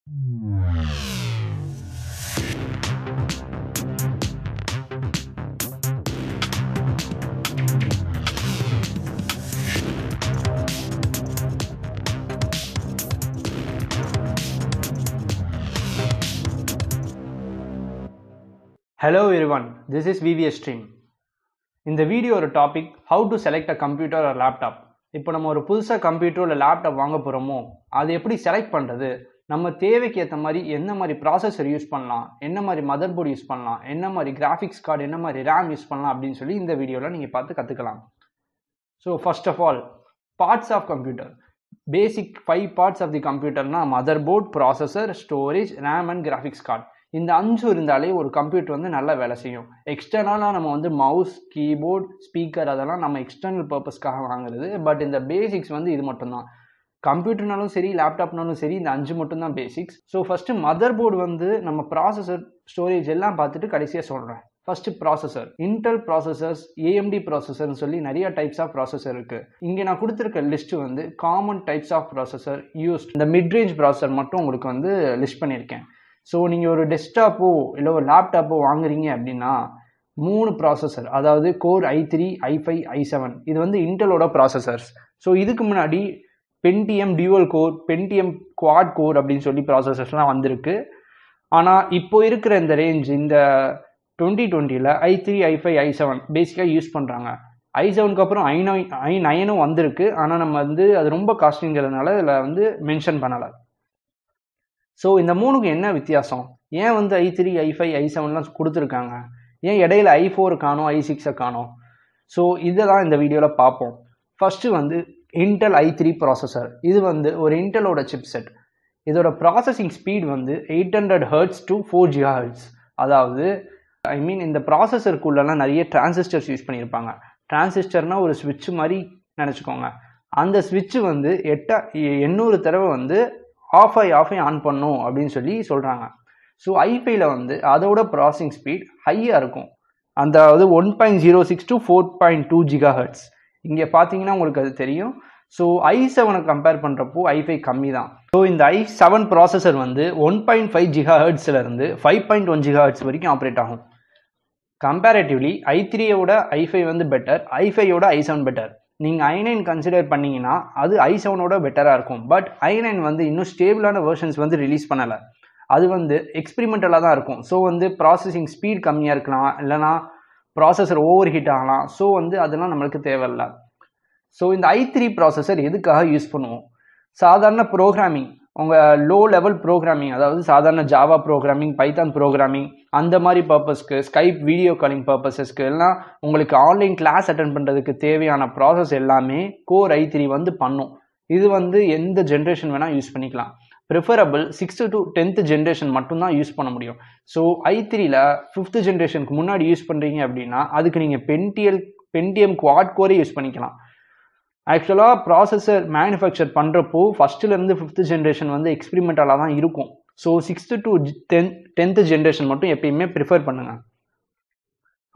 Hello everyone, this is VVS Stream. இந்த video ஒரு topic how to select a computer or laptop. இப்போ நம்ம ஒரு புதுசாக கம்ப்யூட்டர் இல்லை லேப்டாப் வாங்க போகிறோமோ அது எப்படி செலக்ட் பண்ணுறது, நம்ம தேவைக்கு ஏற்ற மாதிரி என்ன மாதிரி ப்ராசஸர் யூஸ் பண்ணலாம், என்ன மாதிரி மதர் போர்டு யூஸ் பண்ணலாம், என்ன மாதிரி கிராஃபிக்ஸ் கார்டு, என்ன மாதிரி ரேம் யூஸ் பண்ணலாம் அப்படின்னு சொல்லி இந்த வீடியோவில் நீங்கள் பார்த்து கற்றுக்கலாம். So first of all parts of computer. Basic 5 parts of the கம்ப்யூட்டர்னா mother board, processor, storage, RAM and graphics card. இந்த 5 இருந்தாலே ஒரு கம்ப்யூட்டர் வந்து நல்லா வேலை செய்யும். எக்ஸ்டர்னலாக நம்ம வந்து மவுஸ், கீபோர்ட், ஸ்பீக்கர் அதெல்லாம் நம்ம எக்ஸ்டர்னல் பர்பஸ்க்காக வாங்குறது. பட் இந்த பேசிக்ஸ் வந்து இது மட்டும்தான். கம்ப்யூட்டர்னாலும் சரி, லேப்டாப்னாலும் சரி, இந்த 5 மட்டும்தான் basics. So first mother board வந்து நம்ம ப்ராசஸர், ஸ்டோரேஜ் எல்லாம் பார்த்துட்டு கடைசியாக சொல்கிறேன். First processor. Intel processors, AMD ப்ராசஸர்னு சொல்லி நிறைய டைப்ஸ் ஆஃப் ப்ராசஸர் இருக்கு. இங்கே நான் கொடுத்துருக்க லிஸ்ட் வந்து common types of processor used. இந்த மிட் ரேஞ்ச் ப்ராசஸர் மட்டும் உங்களுக்கு வந்து லிஸ்ட் பண்ணியிருக்கேன். ஸோ நீங்கள் ஒரு டெஸ்க்டாப்போ இல்லை ஒரு லேப்டாப்போ வாங்குறீங்க அப்படின்னா 3 ப்ராசஸர், அதாவது கோர் i3, i5, i7 இது வந்து இன்டெலோட ப்ராசஸர்ஸ். ஸோ இதுக்கு முன்னாடி பென்டிஎம் டியூவல் கோர், பென்டிஎம் குவாட் கோர் அப்படின்னு சொல்லி ப்ராசஸர்ஸ்லாம் வந்திருக்கு. ஆனால் இப்போ இருக்கிற இந்த ரேஞ்ச், இந்த 2020ல் i3, i5, i7 பேசிக்காக யூஸ் பண்ணுறாங்க. i7க்கு அப்புறம் i9ம் வந்திருக்கு. ஆனால் நம்ம வந்து அது ரொம்ப காஸ்ட்லிங்கிறதுனால இதில் வந்து மென்ஷன் பண்ணலை. ஸோ இந்த 3க்கு என்ன வித்தியாசம், ஏன் வந்து i3, i5, i7லாம் கொடுத்துருக்காங்க, ஏன் இடையில i4 காணோம், i6 காணோம்? ஸோ இதை தான் இந்த வீடியோவில் பார்ப்போம். ஃபர்ஸ்ட்டு வந்து இன்டெல் i3 ப்ராசஸர். இது வந்து ஒரு இன்டெலோட சிப் செட். இதோட ப்ராசஸிங் ஸ்பீட் வந்து 800 Hz to 4 GHz. அதாவது இந்த ப்ராசஸருக்குள்ளலாம் நிறைய டிரான்சிஸ்டர்ஸ் யூஸ் பண்ணியிருப்பாங்க. டிரான்சிஸ்டர்னால் ஒரு ஸ்விட்ச் மாதிரி நினச்சிக்கோங்க. அந்த ஸ்விட்ச் வந்து 800 தடவை வந்து ஆஃப் ஆகி ஆன் பண்ணும் அப்படின்னு சொல்லி சொல்கிறாங்க. ஸோ i5ல வந்து அதோட ப்ராசஸிங் ஸ்பீட் ஹையாக இருக்கும். அதாவது 1.06 to 4.2 GHz. இங்கே பார்த்தீங்கன்னா உங்களுக்கு அது தெரியும். ஸோ i7 கம்பேர் பண்ணுறப்போ i5 கம்மி தான். ஸோ இந்த i7 ப்ராசஸர் வந்து 1.5 GHzலேருந்து 5.1 GHz வரைக்கும் ஆப்ரேட் ஆகும். கம்பேரேட்டிவ்லி i3யோட i5 வந்து பெட்டர், i5யோட i7 பெட்டர். நீங்கள் i9 கன்சிடர் பண்ணிங்கன்னா அது i7ஓட பெட்டராக இருக்கும். பட் i9 வந்து இன்னும் ஸ்டேபிளான வெர்ஷன்ஸ் வந்து ரிலீஸ் பண்ணலை. அது வந்து எக்ஸ்பிரிமெண்டலாக தான் இருக்கும். ஸோ வந்து ப்ராசஸிங் ஸ்பீட் கம்மியாக இருக்கலாம், இல்லைனா ப்ராசஸர் ஓவர் ஹீட் ஆகலாம். ஸோ வந்து அதெல்லாம் நம்மளுக்கு தேவையில்லை. ஸோ இந்த i3 ப்ராசஸர் எதுக்காக யூஸ் பண்ணுவோம்? சாதாரண ப்ரோக்ராமிங், உங்கள் லோ லெவல் ப்ரோக்ராமிங், அதாவது சாதாரண ஜாவா ப்ரோக்ராமிங், பைத்தான் ப்ரோக்ராமிங் அந்த மாதிரி பர்பஸ்க்கு, ஸ்கைப் வீடியோ காலிங் பர்பஸஸ்க்கு எல்லாம் உங்களுக்கு ஆன்லைன் கிளாஸ் அட்டன் பண்ணுறதுக்கு தேவையான ப்ராசஸ் எல்லாமே கோர் i3 வந்து பண்ணும். இது வந்து எந்த ஜென்ரேஷன் வேணால் யூஸ் பண்ணிக்கலாம். Preferable 6th to 10th generation மட்டும்தான் யூஸ் பண்ண முடியும். ஸோ i3ல 5th ஜென்ரேஷனுக்கு முன்னாடி யூஸ் பண்ணுறீங்க அப்படின்னா அதுக்கு நீங்கள் பென்டிஎம் குவாட் கோரே யூஸ் பண்ணிக்கலாம். ஆக்சுவலாக ப்ராசஸர் மேனுஃபேக்சர் பண்ணுறப்போ ஃபஸ்ட்டுலேருந்து 5th ஜென்ரேஷன் வந்து எக்ஸ்பிரிமெண்டலாக தான் இருக்கும். So 6th to 10th generation மட்டும் எப்பயுமே ப்ரிஃபர் பண்ணுங்கள்.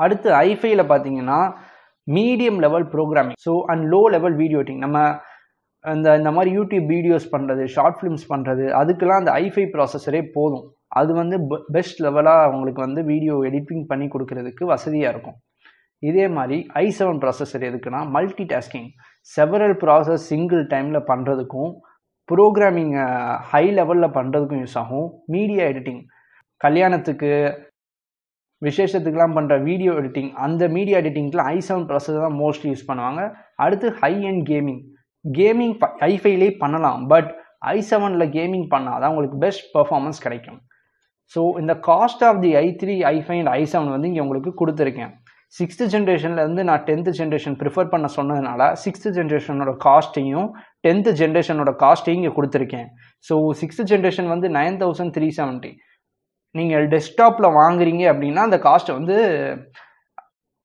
அடுத்து i5ல பார்த்தீங்கன்னா medium level programming, so and low level video editing, நம்ம இந்த மாதிரி யூடியூப் வீடியோஸ் பண்ணுறது, ஷார்ட் ஃபிலிம்ஸ் பண்ணுறது, அதுக்கெல்லாம் அந்த i5 ப்ராசஸரே போதும். அது வந்து பெஸ்ட் லெவலாக அவங்களுக்கு வந்து வீடியோ எடிட்டிங் பண்ணி கொடுக்கறதுக்கு வசதியாக இருக்கும். இதே மாதிரி i7 ப்ராசஸர் எதுக்குன்னா multi tasking, several process single டைமில் பண்ணுறதுக்கும், ப்ரோக்ராமிங் ஹை லெவலில் பண்ணுறதுக்கும் யூஸ் ஆகும். மீடியா எடிட்டிங், கல்யாணத்துக்கு விசேஷத்துக்கெலாம் பண்ணுற வீடியோ எடிட்டிங், அந்த மீடியா எடிட்டிங்கில் i7 ப்ராசஸர் தான் மோஸ்ட்லி யூஸ் பண்ணுவாங்க. அடுத்து ஹை அண்ட் கேமிங் i5லே பண்ணலாம். பட் i7ல கேமிங் பண்ணால் தான் உங்களுக்கு பெஸ்ட் பர்ஃபார்மன்ஸ் கிடைக்கும். ஸோ இந்த cost of the i3, i5 and i7 வந்து இங்கே உங்களுக்கு கொடுத்துருக்கேன். 6th ஜென்ரேஷன்லேருந்து நான் 10th ஜென்ரேஷன் ப்ரிஃபர் பண்ண சொன்னதுனால 6th ஜென்ரேஷனோட காஸ்ட்டையும் 10th ஜென்ரேஷனோட காஸ்ட்டையும் இங்கே கொடுத்துருக்கேன். ஸோ 6th ஜென்ரேஷன் வந்து 9370. நீங்கள் டெஸ்க்டாப்பில் வாங்குறீங்க அப்படின்னா அந்த காஸ்ட்டை வந்து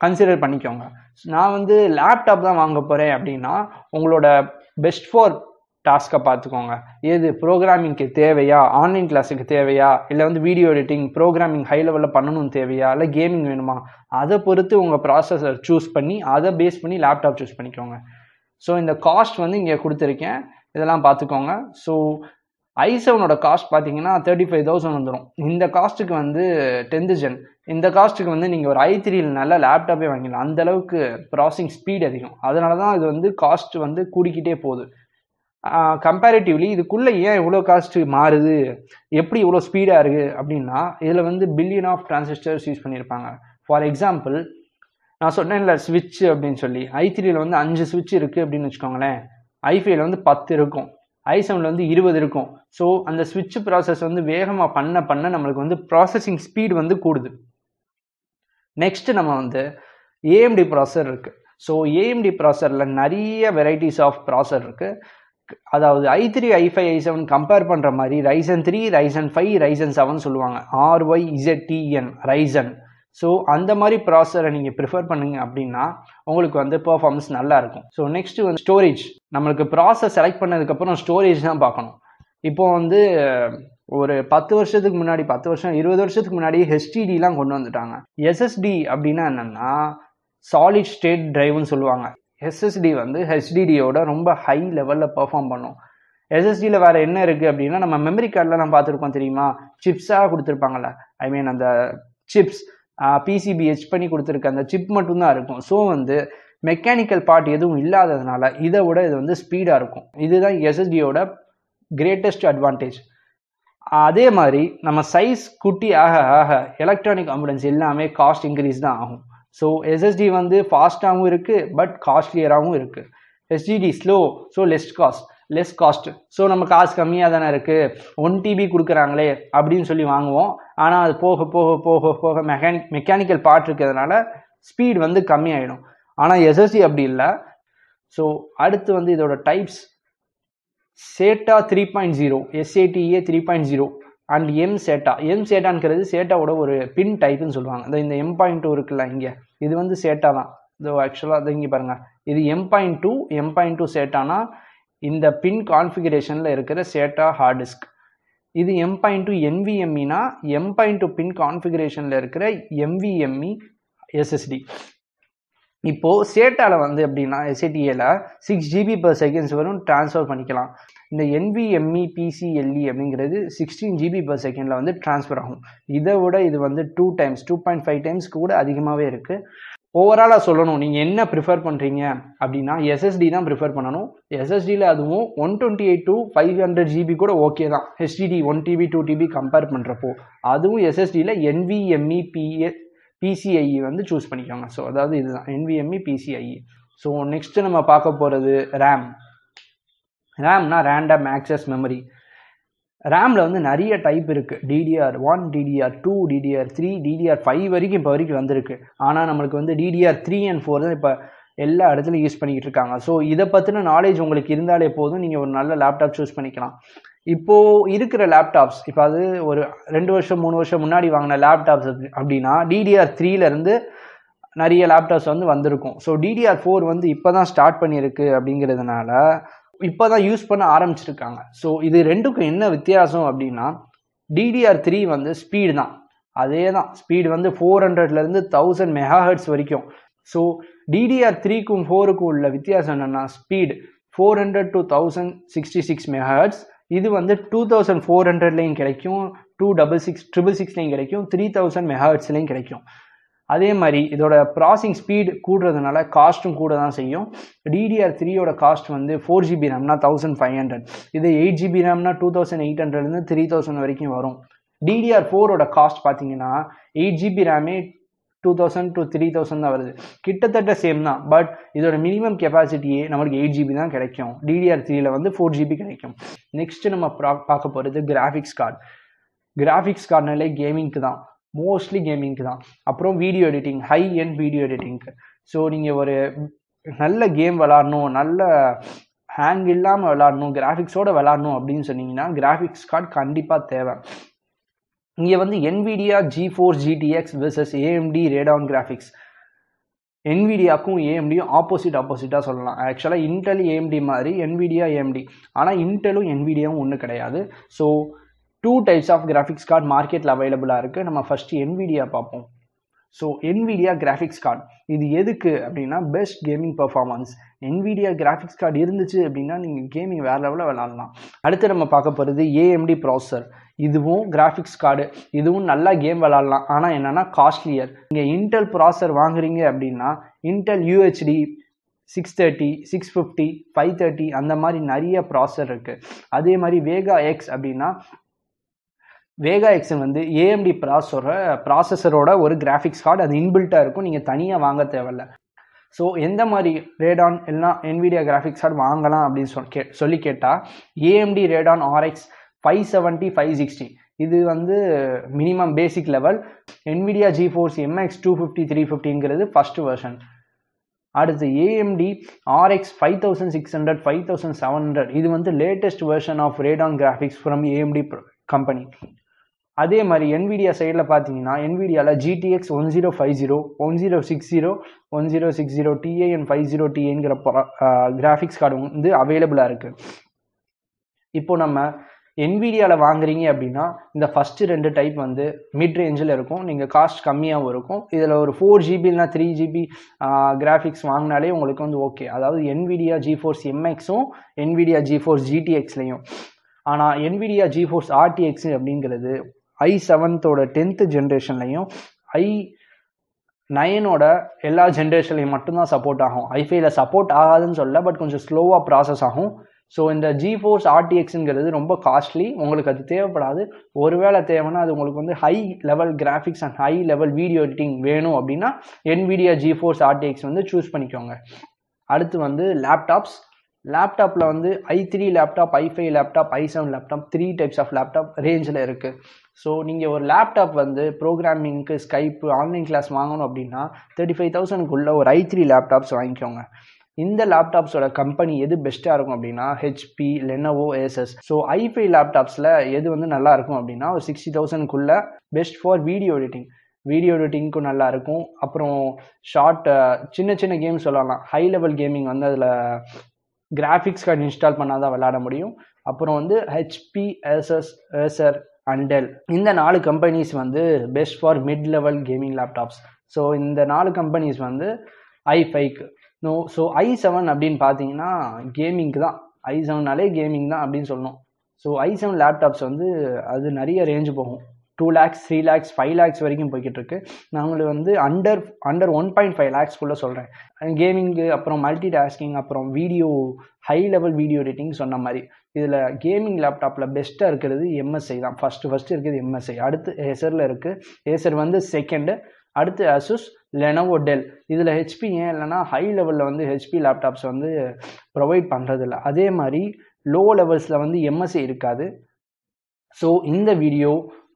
கன்சிடர் பண்ணிக்கோங்க. நான் வந்து லேப்டாப் தான் வாங்க போகிறேன் அப்படின்னா உங்களோட பெஸ்ட் ஃபார் டாஸ்க்கை பார்த்துக்கோங்க. எது ப்ரோக்ராமிங்க்கு தேவையா, ஆன்லைன் கிளாஸுக்கு தேவையா, இல்லை வந்து வீடியோ எடிட்டிங், ப்ரோக்ராமிங் ஹை லெவலில் பண்ணணும் தேவையா, இல்லை கேமிங் வேணுமா, அதை பொறுத்து உங்கள் ப்ராசஸர் சூஸ் பண்ணி அதை பேஸ் பண்ணி லேப்டாப் சூஸ் பண்ணிக்கோங்க. ஸோ இந்த காஸ்ட் வந்து இங்கே கொடுத்துருக்கேன், இதெல்லாம் பார்த்துக்கோங்க. ஸோ i7ஓட காஸ்ட் பார்த்தீங்கன்னா 35,000 வந்துடும். இந்த காஸ்ட்டுக்கு வந்து 10th ஜென், இந்த காஸ்ட்டுக்கு வந்து நீங்கள் ஒரு i3 நல்ல லேப்டாப்பே வாங்கிடலாம். அந்த அளவுக்கு ப்ராசஸிங் ஸ்பீட் அதிகம். அதனால தான் இது வந்து காஸ்ட் வந்து கூடிக்கிட்டே போகுது. கம்பேரிட்டிவ்லி இதுக்குள்ளே ஏன் இவ்வளோ காஸ்ட் மாறுது, எப்படி இவ்வளோ ஸ்பீடாக இருக்குது அப்படின்னா, இதில் வந்து பில்லியன் ஆஃப் டிரான்சிஸ்டர்ஸ் யூஸ் பண்ணியிருப்பாங்க. ஃபார் எக்ஸாம்பிள், நான் சொன்னேன்ல ஸ்விட்ச் அப்படின்னு சொல்லி, i3ல வந்து 5 ஸ்விட்ச் இருக்குது அப்படின்னு வச்சுக்கோங்களேன், i5ல வந்து 10 இருக்கும், i7ல வந்து 20 இருக்கும். ஸோ அந்த ஸ்விட்ச் ப்ராசஸ் வந்து வேகமாக பண்ண நம்மளுக்கு வந்து ப்ராசஸிங் ஸ்பீட் வந்து கூடுது. நெக்ஸ்ட் நம்ம வந்து AMD ப்ராசர் இருக்குது. ஸோ AMD ப்ராசரில் நிறைய வெரைட்டிஸ் ஆஃப் ப்ராசர் இருக்குது. அதாவது i3, i5, i7 கம்பேர் பண்ணுற மாதிரி Ryzen 3, Ryzen 5, Ryzen 7 சொல்லுவாங்க, RYZTN Ryzen. ஸோ அந்த மாதிரி ப்ராசரை நீங்கள் ப்ரிஃபர் பண்ணுங்க அப்படின்னா உங்களுக்கு வந்து பெர்ஃபார்மன்ஸ் நல்லா இருக்கும். ஸோ நெக்ஸ்ட் வந்து ஸ்டோரேஜ். நம்மளுக்கு ப்ராசஸ் செலக்ட் பண்ணதுக்கப்புறம் ஸ்டோரேஜ் தான் பார்க்கணும். இப்போ வந்து ஒரு 10 வருஷத்துக்கு முன்னாடி, 10 வருஷம் 20 வருஷத்துக்கு முன்னாடி HDDலாம் கொண்டு வந்துட்டாங்க. SSD அப்படின்னா என்னென்னா சாலிட் ஸ்டேட் டிரைவ்னு சொல்லுவாங்க. SSD வந்து HDDயோட ரொம்ப ஹை லெவலில் பெர்ஃபார்ம் பண்ணும். SSDயில் வேறு என்ன இருக்குது அப்படின்னா, நம்ம மெமரி கார்டில் நான் பார்த்துருக்கோம் தெரியுமா, சிப்ஸாக கொடுத்துருப்பாங்கள்ல, ஐ மீன் அந்த சிப்ஸ் PCB ஹெச் பண்ணி கொடுத்துருக்க அந்த சிப் மட்டும்தான் இருக்கும். ஸோ வந்து மெக்கானிக்கல் பார்ட் எதுவும் இல்லாததுனால இதை விட இது வந்து ஸ்பீடாக இருக்கும். இதுதான் SSDயோட கிரேட்டஸ்ட் அட்வான்டேஜ். அதே மாதிரி நம்ம சைஸ் குட்டி ஆக ஆக எலக்ட்ரானிக் காம்பனன்ட்ஸ் எல்லாமே காஸ்ட் இன்க்ரீஸ் தான் ஆகும். ஸோ SSD வந்து ஃபாஸ்ட்டாகவும் இருக்குது, பட் காஸ்ட்லியராகவும் இருக்குது. HDD slow, so less cost. So நம்ம காசு கம்மியாக தானே இருக்குது, 1 TB கொடுக்குறாங்களே அப்படின்னு சொல்லி வாங்குவோம். ஆனால் அது போக போக போக போக மெக்கானிக்கல் பார்ட் இருக்கிறதுனால ஸ்பீட் வந்து கம்மியாயிடும். ஆனால் SSD அப்படி இல்லை. ஸோ அடுத்து வந்து இதோட டைப்ஸ் SATA 3.0, SATA 3.0 அண்ட் M-SATAங்கிறது SATAவோட ஒரு பின் டைப்புன்னு சொல்லுவாங்க. இந்த M.2 இருக்குல்ல, இங்கே இது வந்து SATA தான். இதோ ஆக்சுவலாக அதை இங்கே பாருங்கள், இது M.2 SATAனா இந்த பின் கான்ஃபிகரேஷனில் இருக்கிற SATA ஹார்ட் டிஸ்க். இது M.2 NVMeனா M.2 பின் கான்ஃபிகரேஷனில் இருக்கிற NVMe SSD. இப்போது SATAவில் வந்து எப்படின்னா, SATAவில் 6 GB/s வரும் ட்ரான்ஸ்ஃபர் பண்ணிக்கலாம். இந்த NVMe PCLE அப்படிங்கிறது 16 GB/s வந்து ட்ரான்ஸ்ஃபர் ஆகும். இதை விட இது வந்து 2.5 டைம்ஸ் கூட அதிகமாகவே இருக்குது. ஓவராலாக சொல்லணும், நீங்கள் என்ன ப்ரிஃபர் பண்ணுறீங்க அப்படின்னா SSD தான் ப்ரிஃபர் பண்ணணும். SSDயில் அதுவும் 128 to 500 GB கூட ஓகே தான். HDD 1 TB 2 TB கம்பேர் பண்ணுறப்போ அதுவும் SSDயில் NVMe PCIe வந்து சூஸ் பண்ணிக்கோங்க. ஸோ அதாவது இதுதான் NVMe PCIe. ஸோ நெக்ஸ்ட்டு நம்ம பார்க்க போகிறது ரேம்னா ரேண்டம் ஆக்சஸ் மெமரி. ரேமில் வந்து நிறைய டைப் இருக்குது. DDR1, DDR2, DDR3, DDR5 வரைக்கும் இப்போ வரைக்கும் வந்திருக்கு. ஆனால் நம்மளுக்கு வந்து DDR3 and 4 தான் இப்போ எல்லா இடத்துலையும் யூஸ் பண்ணிக்கிட்டு இருக்காங்க. ஸோ இதை பற்றின நாலேஜ் உங்களுக்கு இருந்தாலே போதும், நீங்கள் ஒரு நல்ல லேப்டாப் சூஸ் பண்ணிக்கலாம். இப்போது இருக்கிற லேப்டாப்ஸ், இப்போ அது ஒரு 2 வருஷம் 3 வருஷம் முன்னாடி வாங்கின லேப்டாப்ஸ் அப்படின்னா DDR3லேருந்து நிறைய லேப்டாப்ஸ் வந்து வந்திருக்கும். ஸோ DDR4 வந்து இப்போ தான் ஸ்டார்ட் பண்ணியிருக்கு அப்படிங்கிறதுனால இப்போ தான் யூஸ் பண்ண ஆரம்பிச்சிருக்காங்க. ஸோ இது ரெண்டுக்கும் என்ன வித்தியாசம் அப்படின்னா, DDR3 வந்து ஸ்பீடு தான், அதே தான் ஸ்பீடு வந்து 400லேருந்து 1000 MHz வரைக்கும். ஸோ DDR3க்கும் 4க்கும் உள்ள வித்தியாசம் என்னென்னா, ஸ்பீடு 400 to 1066 MHz, இது வந்து 2400லையும் கிடைக்கும், 266 கிடைக்கும், 3000 MHzலையும் கிடைக்கும். அதே மாதிரி இதோட ப்ராசஸிங் ஸ்பீடு கூடுறதுனால காஸ்ட்டும் கூட தான் செய்யும். DDR3யோட காஸ்ட் வந்து 4 GB ரேம்னா 1500, இது 8 GB ரேம்னா 2800லேருந்து 3000 வரைக்கும் வரும். DDR4ஓட காஸ்ட் பார்த்தீங்கன்னா 8 GB ரேமே 2000 to 3000 தான் வருது. கிட்டத்தட்ட சேம் தான், பட் இதோட மினிமம் கெப்பாசிட்டியே நம்மளுக்கு 8 GB தான் கிடைக்கும். DDR3ல வந்து 4 GB கிடைக்கும். நெக்ஸ்ட் நம்ம பார்க்க போகிறது கிராஃபிக்ஸ் கார்டுனாலே கேமிங்க்கு தான், மோஸ்ட்லி கேமிங்க்கு தான். அப்புறம் video editing, high end video எடிட்டிங்க்கு. ஸோ நீங்கள் ஒரு நல்ல கேம் விளாடணும், நல்ல ஹேங் இல்லாமல் விளாடணும், கிராஃபிக்ஸோடு விளாடணும் அப்படின்னு சொன்னீங்கன்னா கிராஃபிக்ஸ் கார்டு கண்டிப்பாக தேவை. இங்கே வந்து NVIDIA GeForce GTX vs AMD Radeon graphics. NVIDIAக்கும் AMDயும் ஆப்போசிட்டாக சொல்லலாம். ஆக்சுவலாக இன்டெல் AMD மாதிரி NVIDIA AMD, ஆனால் இன்டெலும் NVIDIAவும் ஒன்றும் கிடையாது. So 2 types of graphics card மார்க்கெட்டில் அவைலபிளாக இருக்குது. நம்ம ஃபஸ்ட்டு NVIDIA பார்ப்போம். ஸோ NVIDIA கிராஃபிக்ஸ் கார்டு இது எதுக்கு அப்படின்னா best gaming performance. NVIDIA graphics card இருந்துச்சு அப்படின்னா நீங்கள் கேமிங் வேறு லெவலில் விளாட்லாம். அடுத்து நம்ம பார்க்க போகிறது AMD ப்ராசஸர். இதுவும் கிராஃபிக்ஸ் கார்டு, இதுவும் நல்லா கேம் விளாட்லாம். ஆனால் என்னென்னா காஸ்ட்லியர். நீங்கள் இன்டெல் ப்ராசஸர் வாங்குறீங்க அப்படின்னா இன்டெல் UHD 630, 650, 530 அந்த மாதிரி நிறைய ப்ராசஸர் இருக்குது. அதே மாதிரி வேகா எக்ஸ் அப்படின்னா வேகா எக்ஸ் வந்து AMD ப்ராசஸரோட ஒரு கிராஃபிக்ஸ் கார்டு, அது இன்பில்ட்டாக இருக்கும், நீங்கள் தனியாக வாங்க தேவையில்ல. ஸோ எந்த மாதிரி ரேடான் எல்லாம் NVIDIA கிராஃபிக்ஸ் கார்டு வாங்கலாம் அப்படின்னு சொல்லி கேட்டால் AMD ரேடான் RX 570, 560 இது வந்து minimum basic level. NVIDIA GeForce MX 250, 350ங்கிறது ஃபர்ஸ்ட் வெர்ஷன். அடுத்து AMD RX 5600, 5700 இது வந்து latest version of Radeon graphics from AMD company. அதே மாதிரி NVIDIA சைடில் பார்த்தீங்கன்னா NVIDIAவில் GTX 1050, 1060, 1060 Ti and 50 Tiங்கிற கிராஃபிக்ஸ் கார்டு வந்து அவைலபிளாக இருக்குது. இப்போ நம்ம NVIDIAவில் வாங்குறீங்க அப்படின்னா இந்த ஃபஸ்ட்டு 2 டைப் வந்து மிட் ரேஞ்சில் இருக்கும், நீங்கள் காஸ்ட் கம்மியாகவும் இருக்கும். இதில் ஒரு 4GB இல்லைனா 3GB கிராஃபிக்ஸ் வாங்கினாலே உங்களுக்கு வந்து ஓகே. அதாவது NVIDIA GeForce MXும் NVIDIA GeForce GTXலையும். ஆனால் NVIDIA GeForce RTX அப்படிங்கிறது i7ஓட 10th ஜென்ரேஷன்லையும் i9ஓட எல்லா ஜென்ரேஷன்லையும் மட்டும்தான் சப்போர்ட் ஆகும். i5ல சப்போர்ட் ஆகாதுன்னு சொல்ல, பட் கொஞ்சம் ஸ்லோவாக ப்ராசஸ் ஆகும். ஸோ இந்த GeForce RTXங்கிறது ரொம்ப காஸ்ட்லி, உங்களுக்கு அது தேவைப்படாது. ஒருவேளை தேவைன்னா அது உங்களுக்கு வந்து high level graphics and high level video editing வேணும் அப்படின்னா NVIDIA GeForce RTX வந்து சூஸ் பண்ணிக்கோங்க. அடுத்து வந்து லேப்டாப்பில் வந்து i3 laptop, i5 laptop, i7 laptop, 3 types of laptop ரேஞ்சில் இருக்குது. ஸோ நீங்கள் ஒரு லேப்டாப் வந்து ப்ரோக்ராமிங்க்கு ஸ்கைப்பு ஆன்லைன் கிளாஸ் வாங்கணும் அப்படின்னா 35,000க்குள்ளே ஒரு i3 லேப்டாப்ஸ் வாங்கிக்கோங்க. இந்த லேப்டாப்ஸோட கம்பெனி எது பெஸ்ட்டாக இருக்கும் அப்படின்னா HP, Lenovo, Asus. So i5 லேப்டாப்ஸில் எது வந்து நல்லா இருக்கும் அப்படின்னா ஒரு 60,000க்குள்ளே பெஸ்ட் ஃபார் வீடியோ எடிட்டிங்க்கும் நல்லா இருக்கும். அப்புறம் சின்ன சின்ன கேம்ஸ் சொல்லலாம். ஹை லெவல் கேமிங் வந்து அதில் கிராஃபிக்ஸ் கார்டு இன்ஸ்டால் பண்ணால் தான் விளையாட முடியும். அப்புறம் வந்து HP, Asus, Acer and Dell இந்த 4 கம்பெனிஸ் வந்து best for mid level gaming laptops. So இந்த 4 கம்பெனிஸ் வந்து i5க்கு. ஸோ i7 அப்படின்னு பார்த்தீங்கன்னா கேமிங்க்கு தான். i7னாலே கேமிங் தான் அப்படின்னு சொல்லணும். ஸோ i7 லேப்டாப்ஸ் வந்து அது நிறைய ரேஞ்சு போகும். 2 lakhs, 3 lakhs, 5 lakhs வரைக்கும் போய்கிட்டு இருக்கு. நான் உங்களுக்கு வந்து அண்டர் 1.5 lakhsக்குள்ளே சொல்கிறேன். கேமிங்கு, அப்புறம் மல்டி டாஸ்கிங், அப்புறம் ஹை லெவல் வீடியோ எடிட்டிங் சொன்ன மாதிரி. இதில் கேமிங் லேப்டாப்பில் பெஸ்ட்டாக இருக்கிறது MSI தான். ஃபஸ்ட்டு இருக்கிறது MSI. அடுத்து ஏசரில் இருக்குது. ஏசர் வந்து செகண்டு. அடுத்து Asus, Lenovo, Dell. இதில் HP ஏன் இல்லைன்னா ஹை லெவலில் வந்து HP லேப்டாப்ஸ் வந்து ப்ரொவைட் பண்ணுறதில்ல. அதே மாதிரி லோ லெவல்ஸில் வந்து MSI இருக்காது. ஸோ இந்த வீடியோ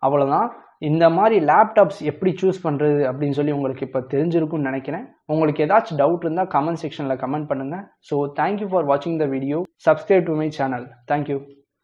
அவ்வளோதான். இந்த மாதிரி லேப்டாப்ஸ் எப்படி சூஸ் பண்ணுறது அப்படின்னு சொல்லி உங்களுக்கு இப்போ தெரிஞ்சிருக்கும்னு நினைக்கிறேன். உங்களுக்கு ஏதாச்சும் டவுட் இருந்தால் கமெண்ட் செக்ஷனில் கமெண்ட் பண்ணுங்கள். ஸோ தேங்க்யூ ஃபார் வாட்சிங் the video. Subscribe to my channel. Thank you.